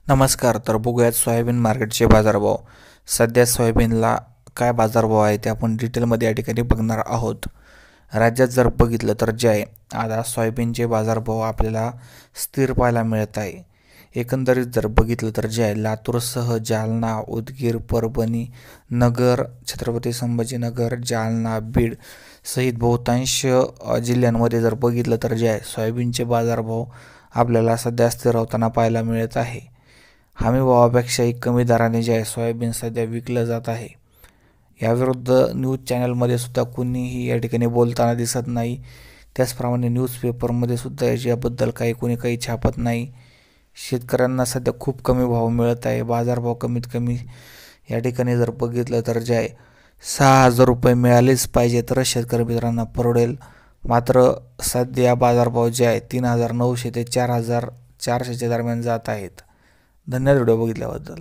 नमस्कार. तर बघूयात सोयाबीन मार्केटचे बाजारभाव. सध्या सोयाबीनला काय बाजारभाव आहे ते आपण डिटेलमध्ये या ठिकाणी बघणार आहोत. राज्यात जर बघितलं तर जे आहे आता सोयाबीनचे बाजारभाव आपल्याला स्थिर पाहायला मिळत आहे. एकंदरीत जर बघितलं तर जे आहे लातूरसह जालना, उदगीर, परभणी, नगर, छत्रपती संभाजीनगर, जालना, बीड सहित बहुतांश जिल्ह्यांमध्ये जर बघितलं तर जे आहे सोयाबीनचे बाजारभाव आपल्याला सध्या स्थिर होताना पाहायला मिळत आहे. हमी भावापेक्षाही कमी दराने जे आहे सोयाबीन सध्या विकलं जात आहे. याविरुद्ध न्यूज चॅनलमध्ये सुद्धा कुणीही या ठिकाणी बोलताना दिसत नाही. त्याचप्रमाणे न्यूजपेपरमध्ये सुद्धा याबद्दल काही छापत नाही. शेतकऱ्यांना सध्या खूप कमी भाव मिळत आहे. बाजारभाव कमीत कमी या ठिकाणी जर बघितलं तर जे आहे 6,000 रुपये मिळालेच पाहिजे तरच शेतकरी मित्रांना परवडेल. मात्र सध्या बाजारभाव जे आहे 3,900 ते 4,400च्या दरम्यान जात आहेत. धन्यवाद व्हिडिओ बघितल्याबद्दल.